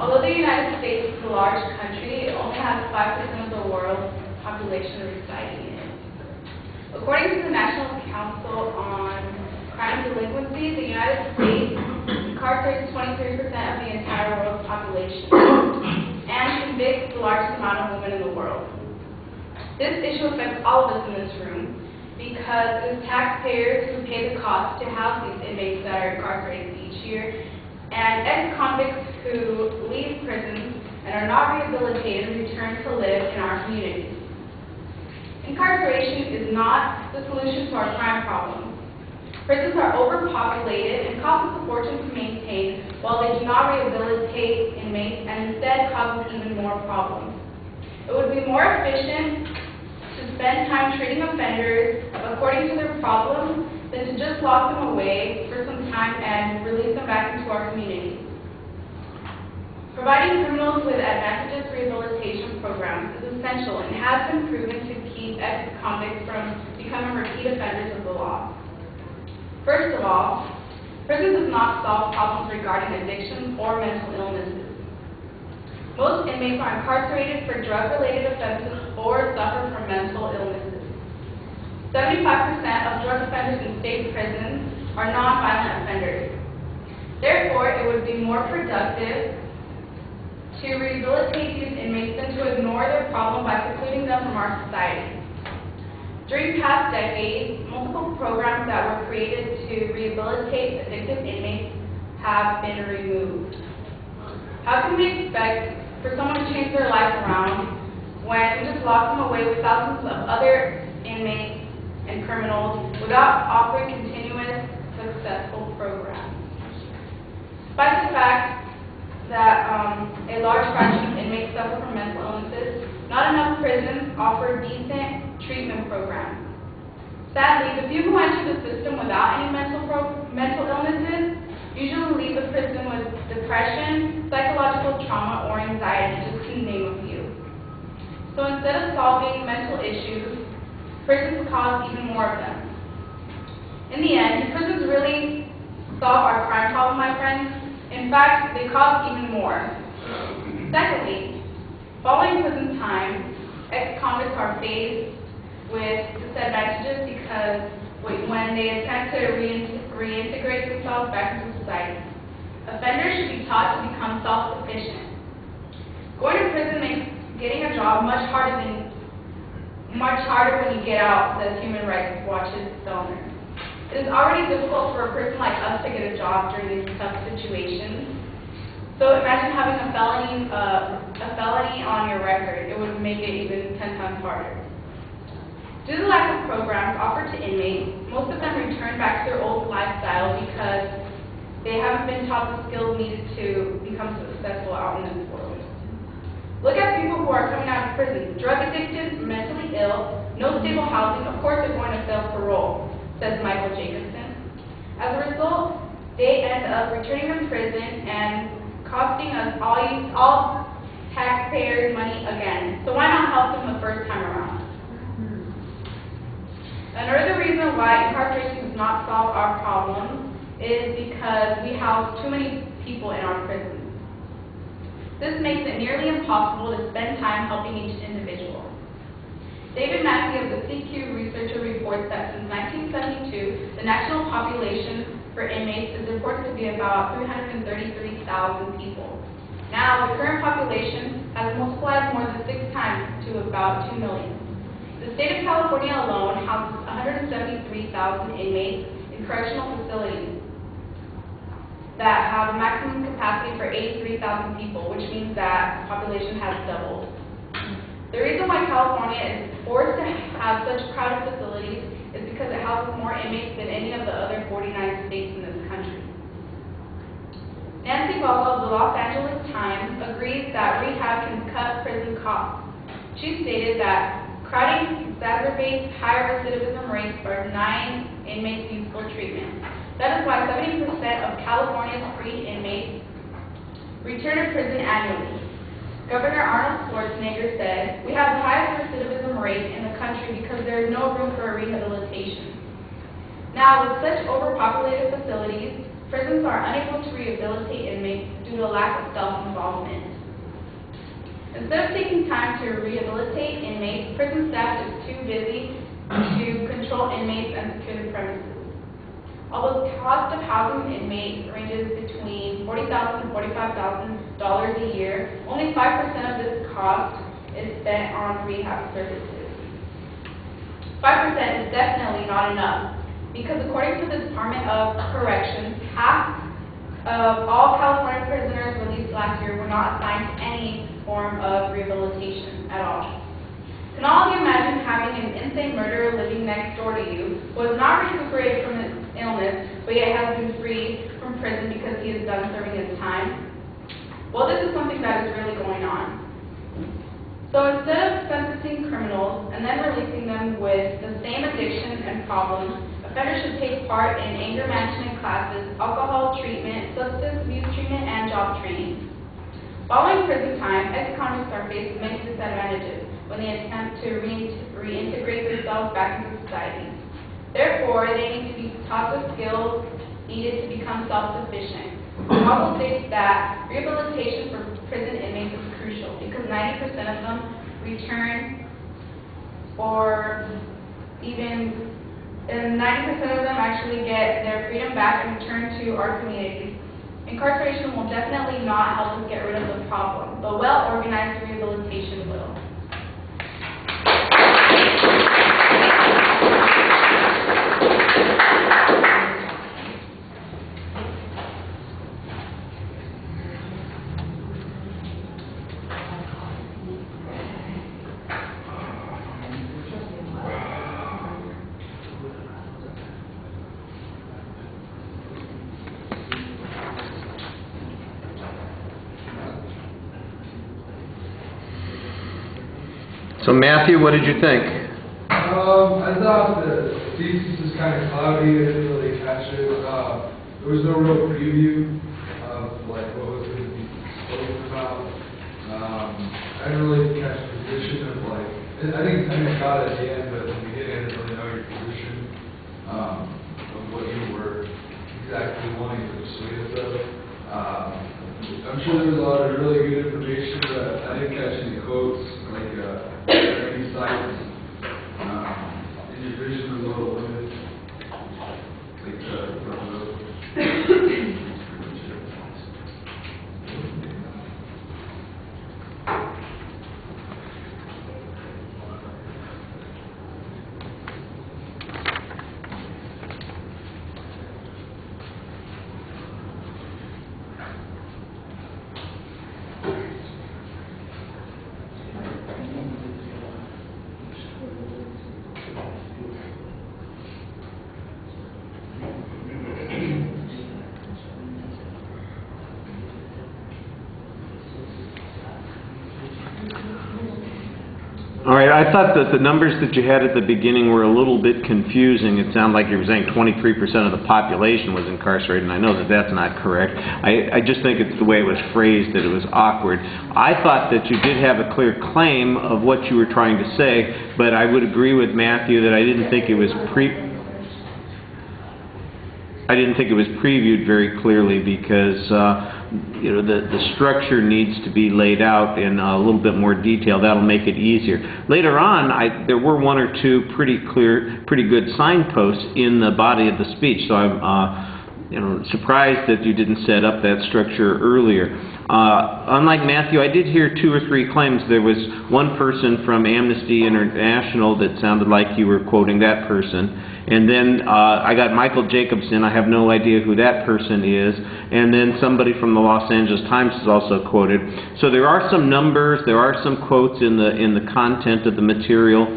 Although the United States is a large country, it only has 5% of the world's population residing in it. According to the National Council on Crime and Delinquency, the United States incarcerates 23% of the entire world's population and convicts the largest amount of women in the world. This issue affects all of us in this room because it is taxpayers who pay the cost to house these inmates that are incarcerated each year, and ex-convicts who leave prisons and are not rehabilitated return to live in our communities. Incarceration is not the solution to our crime problem. Prisons are overpopulated and cost us a fortune to maintain, while they do not rehabilitate inmates and instead cause even more problems. It would be more efficient to spend time treating offenders according to their problems than to just lock them away for some time and release them back into our community. Providing criminals with advantageous rehabilitation programs is essential and has been proven to keep ex-convicts from becoming repeat offenders of the law. First of all, prison does not solve problems regarding addiction or mental illnesses. Most inmates are incarcerated for drug-related offenses or suffer from mental illnesses. 75% of drug offenders in state prisons are nonviolent offenders. Therefore, it would be more productive to rehabilitate these inmates than to ignore their problem by secluding them from our society. During past decades, multiple programs that were created to rehabilitate addicted inmates have been removed. How can we expect for someone to change their life around when we just lock them away with thousands of other inmates and criminals without offering continuous, successful programs? Despite the fact that a large fraction of inmates suffer from mental illnesses, not enough prisons offer decent treatment programs. Sadly, the few who enter the system without any mental illnesses usually leave the prison with depression, psychological trauma, or anxiety, just to name a few. So instead of solving mental issues, prisons cause even more of them. In the end, do prisons really solve our crime problem, my friends? In fact, they cause even more. Secondly, following prison time, ex-convicts are faced with disadvantages because when they attempt to reintegrate themselves back into society. Offenders should be taught to become self-sufficient. Going to prison makes getting a job much harder when you get out, says Human Rights Watch's donor. It is already difficult for a person like us to get a job during these tough situations. So imagine having a felony on your record. It would make it even 10 times harder. Due to the lack of programs offered to inmates, most of them return back to their old lifestyle because they haven't been taught the skills needed to become successful out in this world. Look at people who are coming out of prison, drug addicted, mentally ill, no stable housing. Of course they're going to fail parole, says Michael Jacobson. As a result, they end up returning to prison and costing us all taxpayers money again. So why not help them the first time around? Another reason why incarceration does not solve our problems is because we house too many people in our prisons. This makes it nearly impossible to spend time helping each individual. David Mackey of the CQ Researcher reports that since 1972, the national population for inmates is reported to be about 333,000 people. Now, the current population has multiplied more than 6 times to about 2 million. The state of California alone houses 173,000 inmates in correctional facilities that have a maximum capacity for 83,000 people, which means that the population has doubled. The reason why California is forced to have such crowded facilities is because it houses more inmates than any of the other 49 states in this country. Nancy Ball of the Los Angeles Times agrees that rehab can cut prison costs. She stated that crowding exacerbates higher recidivism rates for denying inmates useful treatment. That is why 70% of California's free inmates return to prison annually. Governor Arnold Schwarzenegger said, "We have the highest recidivism rate in the country because there is no room for rehabilitation." Now, with such overpopulated facilities, prisons are unable to rehabilitate inmates due to a lack of self-involvement. Instead of taking time to rehabilitate inmates, prison staff is too busy to control inmates and secure the premises. Although the cost of housing an inmate ranges between $40,000 and $45,000 a year, only 5% of this cost is spent on rehab services. 5% is definitely not enough, because according to the Department of Corrections, half of all California prisoners released last year were not assigned to any form of rehabilitation at all. Can all of you imagine having an insane murderer living next door to you who has not recuperated from his illness, but yet has been freed from prison because he is done serving his time? Well, this is something that is really going on. So instead of sentencing criminals and then releasing them with the same addiction and problems, offenders should take part in anger management classes, alcohol treatment, substance abuse treatment, and job training. Following prison time, ex-convicts are faced with many disadvantages when they attempt to reintegrate themselves back into society. Therefore, they need to be taught the skills needed to become self-sufficient. It also states that rehabilitation for prison inmates is crucial because 90% of them return, or even 90% of them actually get their freedom back and return to our communities. Incarceration will definitely not help us get rid of the problem, but well-organized rehabilitation will. So Matthew, what did you think? I thought the thesis was kind of cloudy. I didn't really catch it. There was no real preview of like what was going to be spoken about. I didn't really catch the position of like. I think I got it at the end, but in the beginning I didn't really know your position of what you were exactly wanting to persuade us of. I'm sure there was a lot of really good information, but I didn't catch any quotes like. Any sites, and your vision was a little limited, All right, I thought that the numbers that you had at the beginning were a little bit confusing. It sounded like you were saying 23% of the population was incarcerated, and I know that that's not correct. I just think it's the way it was phrased that it was awkward. I thought that you did have a clear claim of what you were trying to say, but I would agree with Matthew that I didn't think it was previewed very clearly because you know, the structure needs to be laid out in a little bit more detail. That'll make it easier. Later on, there were one or two pretty good signposts in the body of the speech. So I'm surprised that you didn't set up that structure earlier. Unlike Matthew, I did hear 2 or 3 claims. There was one person from Amnesty International that sounded like you were quoting that person. And then I got Michael Jacobson. I have no idea who that person is. And then somebody from the Los Angeles Times is also quoted. So there are some numbers, there are some quotes in the content of the material.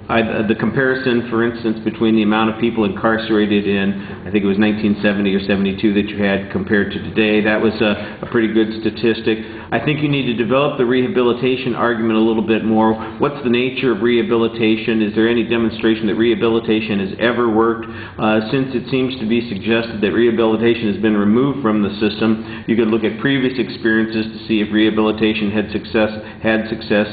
The comparison, for instance, between the amount of people incarcerated in, I think it was 1970 or 72 that you had compared to today, that was a pretty good statistic. I think you need to develop the rehabilitation argument a little bit more. What's the nature of rehabilitation? Is there any demonstration that rehabilitation has ever worked? Since it seems to be suggested that rehabilitation has been removed from the system, you could look at previous experiences to see if rehabilitation had success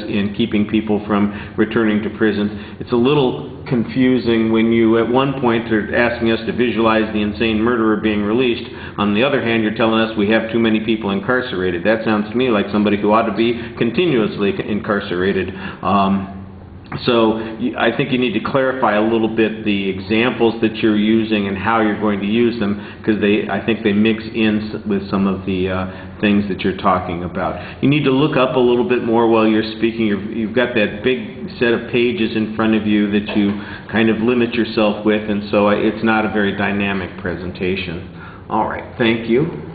in keeping people from returning to prison. it's a little confusing when you at one point are asking us to visualize the insane murderer being released. On the other hand, you're telling us we have too many people incarcerated. That sounds to me like somebody who ought to be continuously incarcerated. So I think you need to clarify a little bit the examples that you're using and how you're going to use them, because I think they mix in with some of the things that you're talking about. You need to look up a little bit more while you're speaking. You've got that big set of pages in front of you that you kind of limit yourself with, and so it's not a very dynamic presentation. All right, thank you.